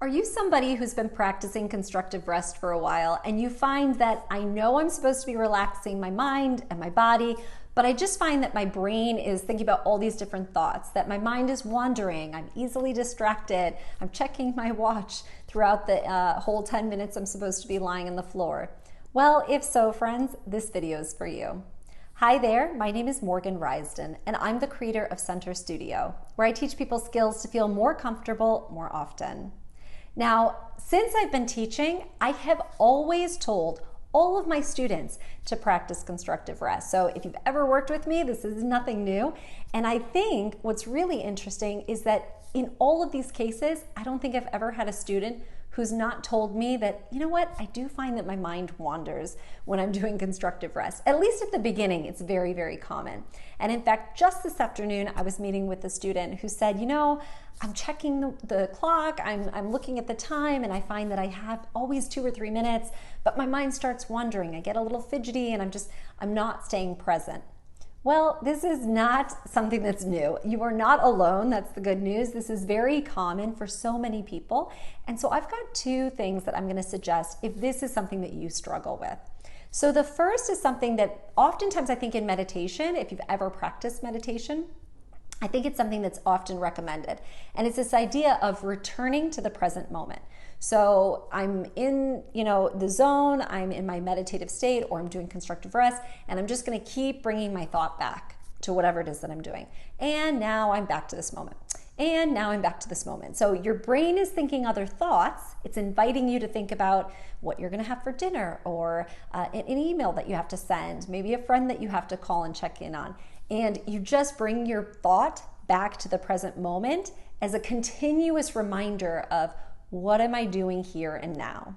Are you somebody who's been practicing constructive rest for a while and you find that I know I'm supposed to be relaxing my mind and my body, but I just find that my brain is thinking about all these different thoughts, that my mind is wandering, I'm easily distracted, I'm checking my watch throughout the whole 10 minutes I'm supposed to be lying on the floor? Well, if so, friends, this video is for you. Hi there, my name is Morgan Risden, and I'm the creator of Center Studio, where I teach people skills to feel more comfortable more often. Now, since I've been teaching, I have always told all of my students to practice constructive rest. So if you've ever worked with me, this is nothing new. And I think what's really interesting is that in all of these cases, I don't think I've ever had a student who's not told me that, you know what, I do find that my mind wanders when I'm doing constructive rest. At least at the beginning, it's very, very common. And in fact, just this afternoon, I was meeting with a student who said, you know, I'm checking the clock, I'm looking at the time, and I find that I have always 2 or 3 minutes, but my mind starts wandering. I get a little fidgety and I'm not staying present. Well, this is not something that's new. You are not alone. That's the good news. This is very common for so many people. And so I've got 2 things that I'm going to suggest if this is something that you struggle with. So the first is something that oftentimes I think in meditation, if you've ever practiced meditation, I think it's something that's often recommended. And it's this idea of returning to the present moment. So I'm in, the zone, I'm in my meditative state, or I'm doing constructive rest, and I'm just going to keep bringing my thought back to whatever it is that I'm doing. And now I'm back to this moment. And now I'm back to this moment. So your brain is thinking other thoughts. It's inviting you to think about what you're going to have for dinner, or an email that you have to send, maybe a friend that you have to call and check in on. And you just bring your thought back to the present moment as a continuous reminder of what am I doing here and now.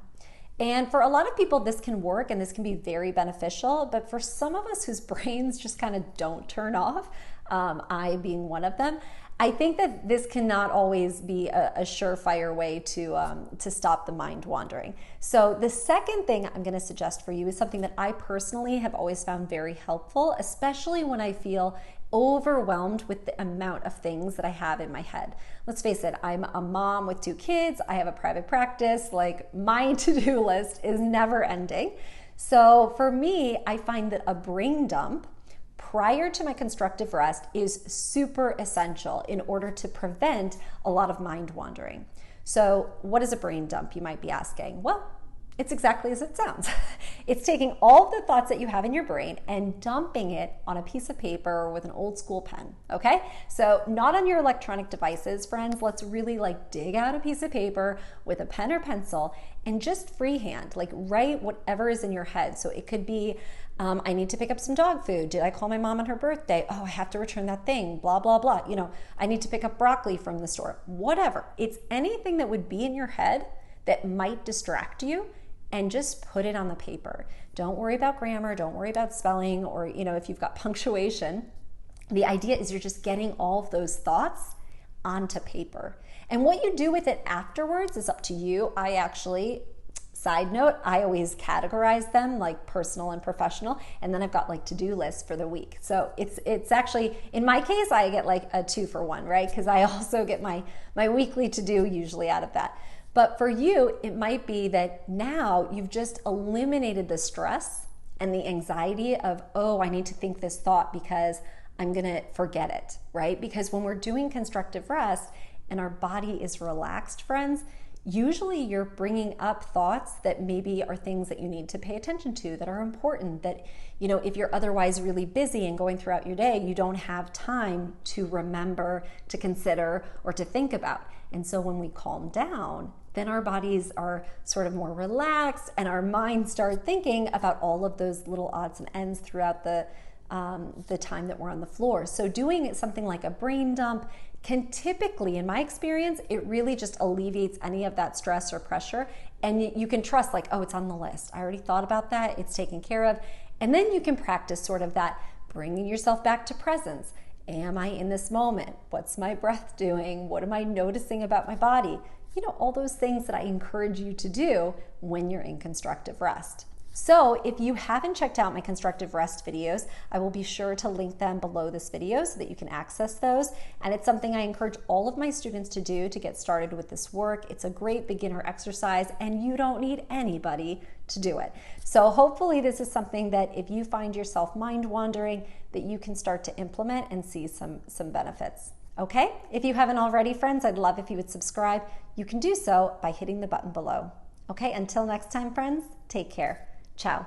And for a lot of people, this can work and this can be very beneficial. But for some of us whose brains just kind of don't turn off, I being one of them, I think that this cannot always be a surefire way to stop the mind wandering. So the second thing I'm going to suggest for you is something that I personally have always found very helpful, especially when I feel overwhelmed with the amount of things that I have in my head. Let's face it, I'm a mom with 2 kids. I have a private practice. Like, my to-do list is never ending. So for me, I find that a brain dump prior to my constructive rest is super essential in order to prevent a lot of mind wandering. So what is a brain dump, you might be asking? Well, it's exactly as it sounds. It's taking all of the thoughts that you have in your brain and dumping it on a piece of paper or with an old school pen, okay? So not on your electronic devices, friends. Let's really dig out a piece of paper with a pen or pencil and just freehand, write whatever is in your head. So it could be, I need to pick up some dog food. Did I call my mom on her birthday? Oh, I have to return that thing, blah, blah, blah. I need to pick up broccoli from the store, whatever. It's anything that would be in your head that might distract you, and just put it on the paper. Don't worry about grammar, don't worry about spelling, or if you've got punctuation. The idea is you're just getting all of those thoughts onto paper. And what you do with it afterwards is up to you. Side note, I always categorize them like personal and professional, and then I've got to-do lists for the week. So it's actually, in my case, I get a 2-for-1, right? Because I also get my weekly to-do usually out of that. But for you, it might be that now you've just eliminated the stress and the anxiety of, oh, I need to think this thought because I'm going to forget it, right? Because when we're doing constructive rest and our body is relaxed, friends, usually you're bringing up thoughts that maybe are things that you need to pay attention to, that are important, that, if you're otherwise really busy and going throughout your day, you don't have time to remember, to consider, or to think about. And so when we calm down, then our bodies are sort of more relaxed and our minds start thinking about all of those little odds and ends throughout the time that we're on the floor. So doing something like a brain dump can typically, in my experience, it really just alleviates any of that stress or pressure. And you can trust oh, it's on the list. I already thought about that. It's taken care of. And then you can practice sort of that bringing yourself back to presence. Am I in this moment? What's my breath doing? What am I noticing about my body? All those things that I encourage you to do when you're in constructive rest. So if you haven't checked out my constructive rest videos, I will be sure to link them below this video so that you can access those. And it's something I encourage all of my students to do to get started with this work. It's a great beginner exercise and you don't need anybody to do it. So hopefully this is something that if you find yourself mind wandering, that you can start to implement and see some benefits. Okay? If you haven't already, friends, I'd love if you would subscribe. You can do so by hitting the button below. Okay, until next time, friends, take care. Ciao.